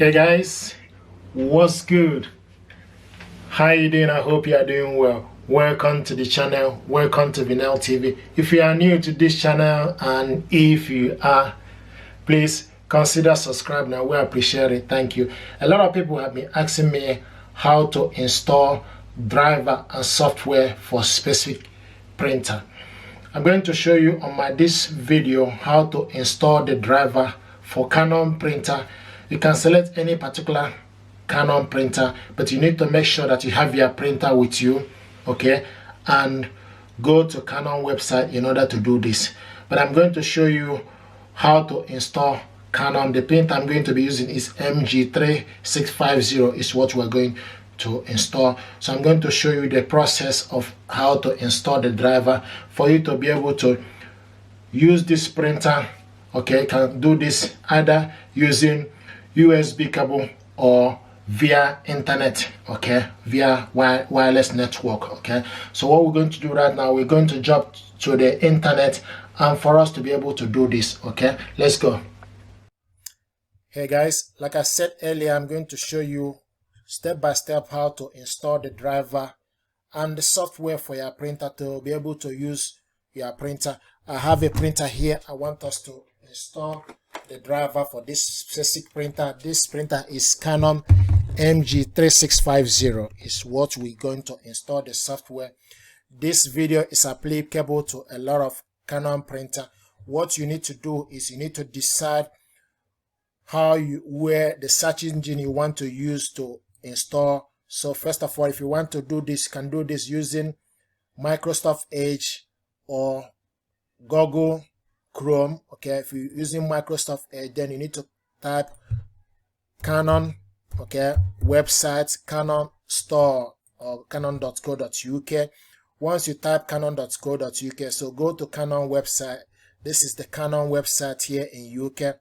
Hey guys, what's good? How you doing? I hope you are doing well. Welcome to the channel. Welcome to Vinyl TV. If you are new to this channel and if you are, please consider subscribing. I will appreciate it. Thank you. A lot of people have been asking me how to install driver and software for specific printer. I'm going to show you on this video how to install the driver for Canon printer. You can select any particular Canon printer, but you need to make sure that you have your printer with you, okay, and go to Canon website in order to do this. But I'm going to show you how to install Canon. The printer I'm going to be using is MG3650 is what we're going to install. So I'm going to show you the process of how to install the driver for you to be able to use this printer. Okay, you can do this either using USB cable or via internet, okay, via wireless network. Okay, so what we're going to do right now, we're going to jump to the internet, and for us to be able to do this, okay, let's go. Hey guys, like I said earlier, I'm going to show you step by step how to install the driver and the software for your printer to be able to use your printer. I have a printer here. I want us to install the driver for this specific printer. This printer is Canon MG3650 is what we're going to install the software. This video is applicable to a lot of Canon printer. What you need to do is you need to decide where the search engine you want to use to install. So first of all, if you want to do this, you can do this using Microsoft Edge or Google Chrome. Okay, if you're using Microsoft Edge, then you need to type Canon, okay, website, Canon store or canon.co.uk. Once you type canon.co.uk, so go to Canon website. This is the Canon website here in UK.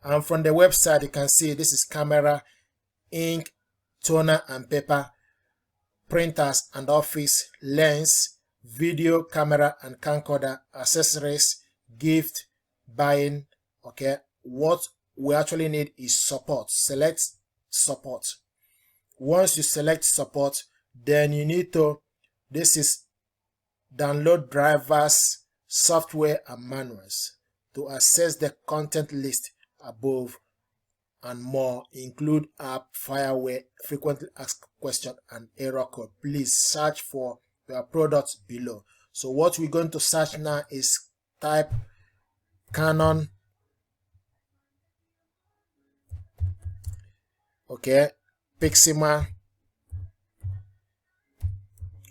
And from the website, you can see this is camera, ink, toner and paper, printers and office, lens, video, camera and camcorder, accessories, gift, buying. Okay, what we actually need is support. Select support. Once you select support, then you need to, this is download drivers, software and manuals. To access the content list above and more, include app, fireware, frequently asked question and error code. Please search for your products below. So what we're going to search now is type Canon, okay, Pixma,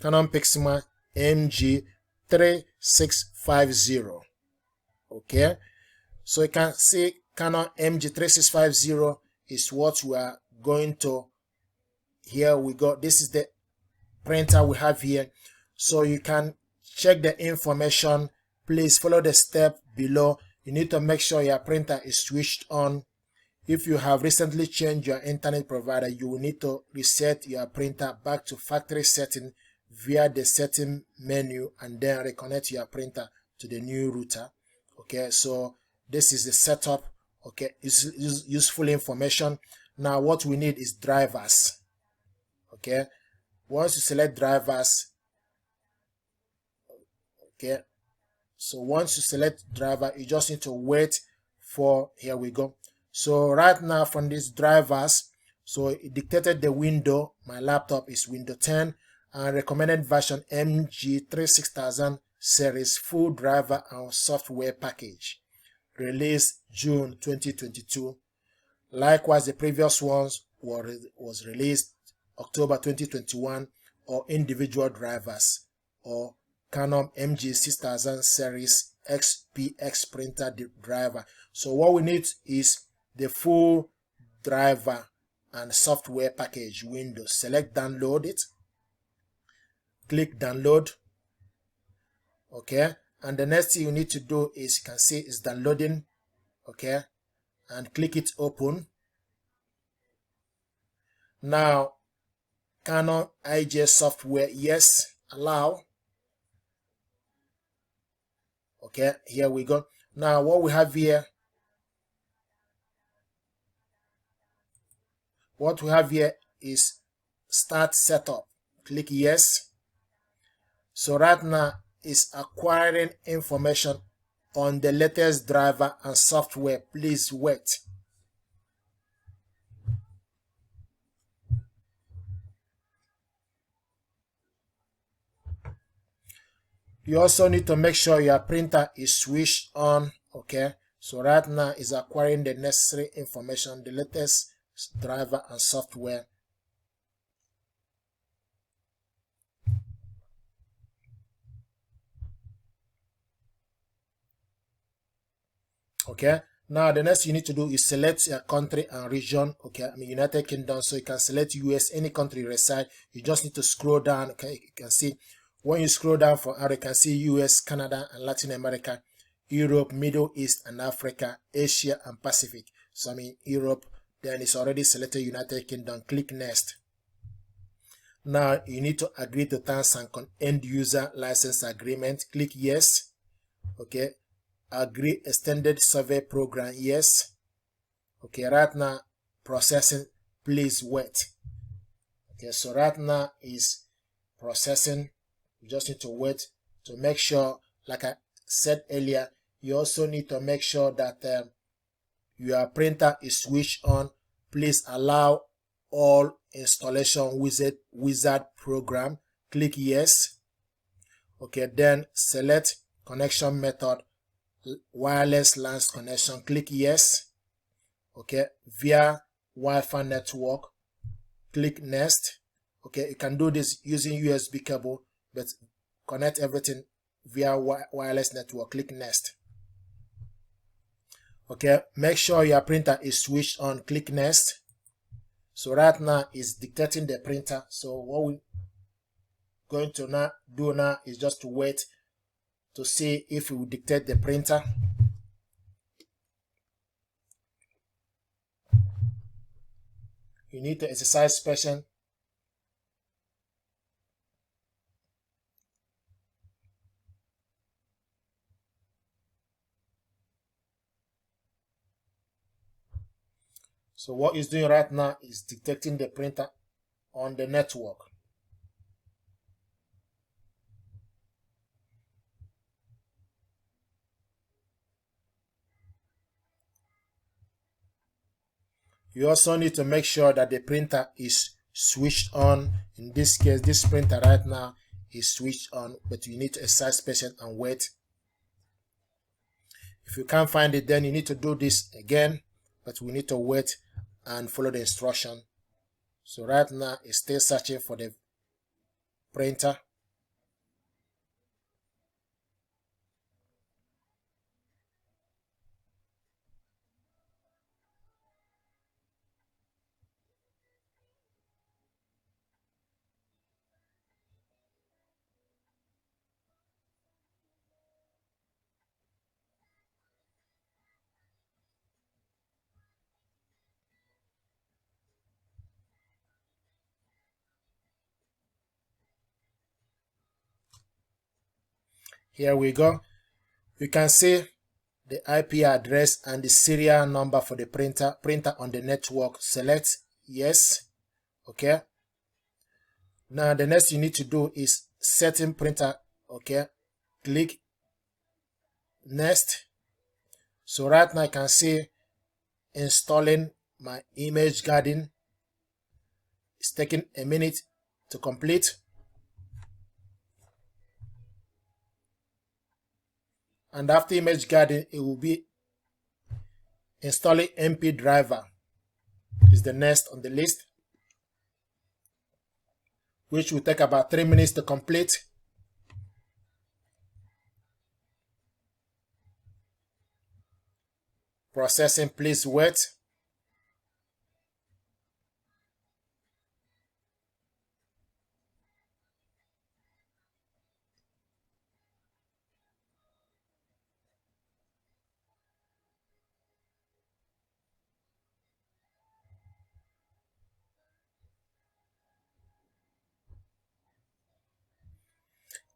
Canon Pixma MG3650. Okay, so you can see Canon MG3650 is what we are going to. Here we go. This is the printer we have here. So you can check the information. Please follow the step below. You need to make sure your printer is switched on. If you have recently changed your internet provider, you will need to reset your printer back to factory setting via the setting menu and then reconnect your printer to the new router. Okay, so this is the setup. Okay, it's useful information. Now what we need is drivers. Okay, once you select drivers, okay, so once you select driver, you just need to wait for, here we go. So right now from these drivers, so it dictated the window. My laptop is Windows 10 and recommended version MG36000 series, full driver and software package, released June 2022. Likewise, the previous ones was released October 2021, or individual drivers, or Canon MG6000 series XPX printer driver. So what we need is the full driver and software package window. Select download it, click download. Okay, and the next thing you need to do is, you can see it's downloading. Okay, and click it open. Now Canon Inkjet software, yes, allow. Okay, here we go. Now what we have here, what we have here is start setup. Click yes. So right now is acquiring information on the latest driver and software. Please wait. You also need to make sure your printer is switched on. Okay, so right now is acquiring the necessary information, the latest driver and software. Okay, now the next you need to do is select your country and region. Okay, I mean United Kingdom, so you can select US, any country you reside. You just need to scroll down. Okay, you can see when you scroll down for you can see US, Canada, and Latin America, Europe, Middle East, and Africa, Asia, and Pacific. So I mean Europe, then it's already selected United Kingdom. Click next. Now you need to agree to terms and end user license agreement. Click yes. Okay, agree extended survey program. Yes. Okay, right now processing. Please wait. Okay, so right now is processing. You just need to wait to make sure, like I said earlier, you also need to make sure that your printer is switched on. Please allow all installation wizard program. Click yes. Okay, then select connection method, wireless LAN connection. Click yes. Okay, via Wi-Fi network. Click next. Okay, you can do this using USB cable, but connect everything via wireless network. Click next. Okay, make sure your printer is switched on. Click next. So right now is dictating the printer. So what we're going to do now is just to wait to see if it will dictate the printer. You need to exercise patience. So what it's doing right now is detecting the printer on the network. You also need to make sure that the printer is switched on. In this case, this printer right now is switched on, but you need to exercise patience and wait. If you can't find it, then you need to do this again, but we need to wait and follow the instruction. So right now it's still searching for the printer. Here we go. You can see the IP address and the serial number for the printer on the network. Select yes. Okay. Now the next you need to do is setting printer. Okay. Click next. So right now I can see installing my image garden. It's taking a minute to complete. And after image garden, it will be installing MP driver. Is the next on the list, which will take about 3 minutes to complete. Processing, please wait.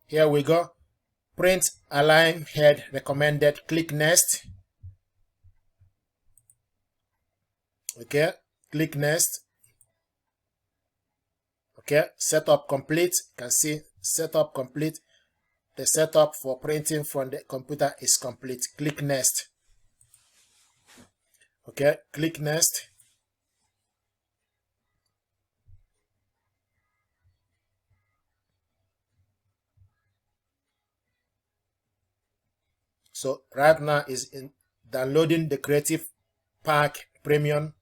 Here we go. Print align head recommended. Click next. Okay, click next. Okay, setup complete. You can see setup complete. The setup for printing from the computer is complete. Click next. Okay, click next. So right now is in downloading the Creative Pack Premium.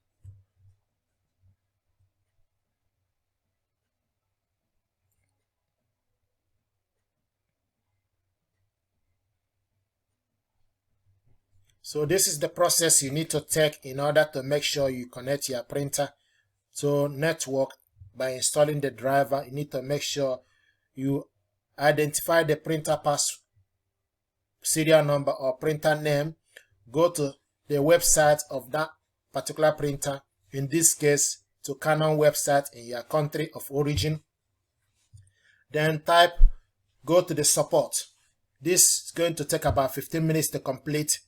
So this is the process you need to take in order to make sure you connect your printer to network. By installing the driver, you need to make sure you identify the printer pass serial number or printer name. Go to the website of that particular printer, in this case to Canon website in your country of origin. Then go to the support. This is going to take about 15 minutes to complete,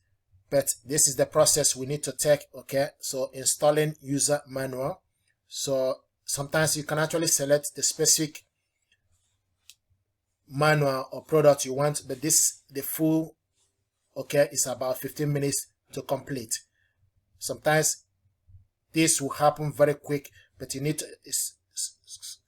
but this is the process we need to take. Okay, so installing user manual. So sometimes you can actually select the specific manual or product you want, but this is the full. Okay, it's about 15 minutes to complete. Sometimes this will happen very quick, but you need to, it's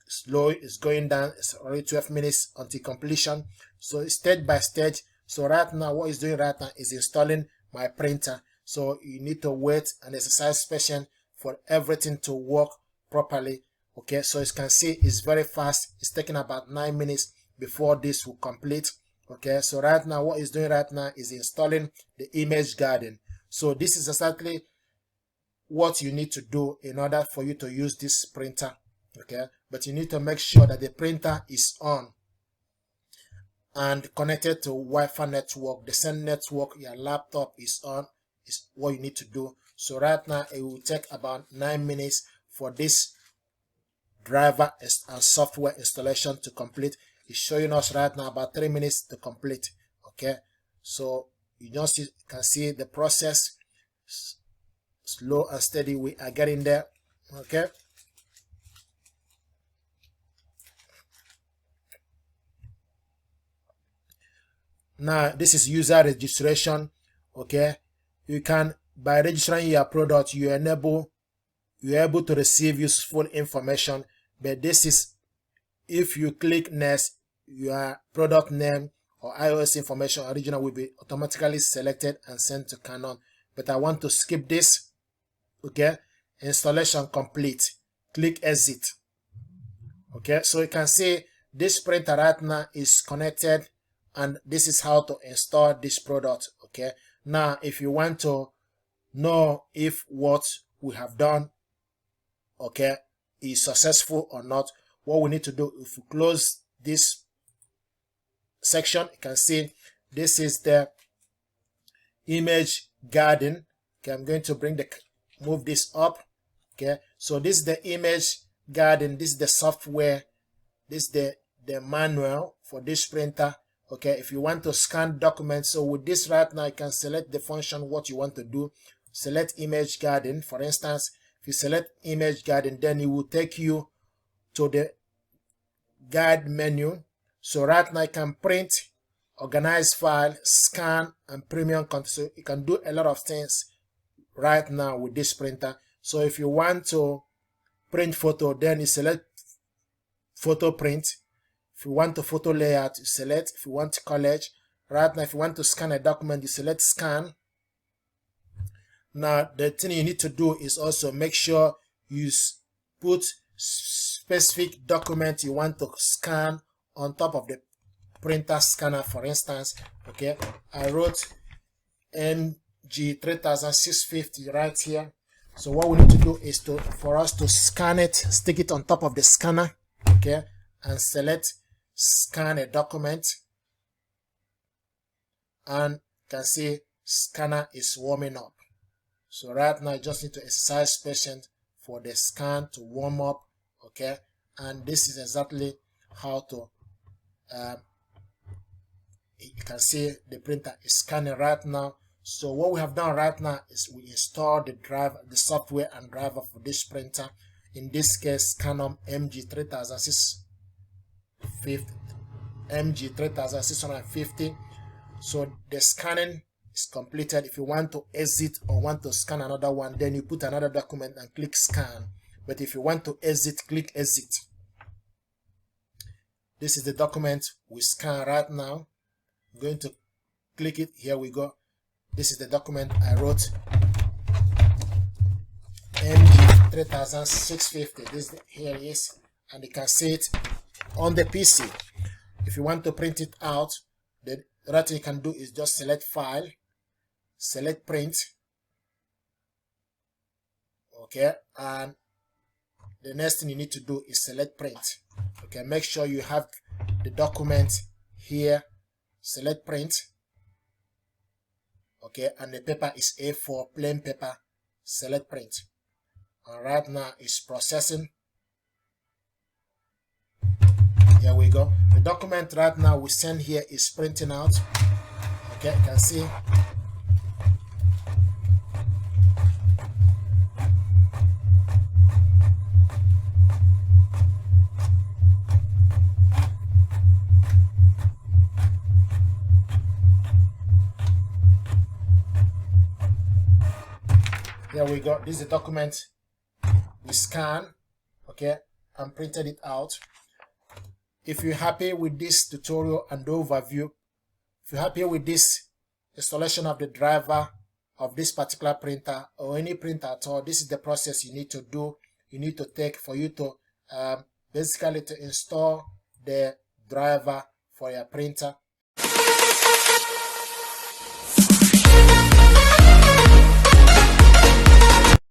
slow, it's going down. It's already 12 minutes until completion. So stage by stage. So right now, what it's doing right now is installing my printer. So you need to wait and exercise patience for everything to work properly. Okay, so as you can see, it's very fast. It's taking about 9 minutes before this will complete. Okay, so right now, what it's doing right now is installing the image garden. So this is exactly what you need to do in order for you to use this printer. Okay, but you need to make sure that the printer is on and connected to Wi-Fi network. The same network your laptop is on is what you need to do. So right now, it will take about 9 minutes for this driver and software installation to complete. It's showing us right now about 3 minutes to complete. Okay, so you just can see the process, slow and steady. We are getting there. Okay, now this is user registration. Okay, you can, by registering your product, you're able to receive useful information. But this is, if you click next, your product name or iOS information original will be automatically selected and sent to Canon. But I want to skip this. Okay, installation complete. Click exit. Okay, so you can see this printer right now is connected, and this is how to install this product. Okay, now if you want to know if what we have done, okay, is successful or not, what we need to do, if we close this section, you can see this is the image garden. Okay, I'm going to move this up. Okay, so this is the image garden, this is the software, this is the manual for this printer. Okay, if you want to scan documents, so with this right now, you can select the function what you want to do. Select image garden. For instance, if you select image garden, then it will take you to the guide menu. So right now you can print, organize file, scan, and premium content. So you can do a lot of things right now with this printer. So if you want to print photo, then you select photo print. If you want to photo layout, you select. If you want collage, right now if you want to scan a document, you select scan. Now the thing you need to do is also make sure you put specific document you want to scan on top of the printer scanner. For instance, okay, I wrote MG3650 right here. So what we need to do is for us to scan it, stick it on top of the scanner, okay, and select scan a document, and you can see scanner is warming up. So right now, you just need to exercise patience for the scan to warm up, okay? And this is exactly how to, you can see the printer is scanning right now. So what we have done right now is we installed the software and driver for this printer. in this case Canon MG3650. So the scanning is completed. If you want to exit or want to scan another one, then you put another document and click scan. But if you want to exit, click exit. This is the document we scan right now. I'm going to click it. Here we go. This is the document I wrote, MG3650. This here it is, and you can see it on the PC. If you want to print it out, the right thing you can do is just select file, select print. Okay, and the next thing you need to do is select print. Okay, make sure you have the document here, select print. Okay, and the paper is A4 plain paper, select print. And right now it's processing. Here we go. The document right now we send here is printing out. Okay, you can see. Here we go. This is the document we scan, okay, and printed it out. If you're happy with this tutorial and overview, if you're happy with this installation of the driver of this particular printer or any printer at all, this is the process you need to do. You need to take for you to basically to install the driver for your printer.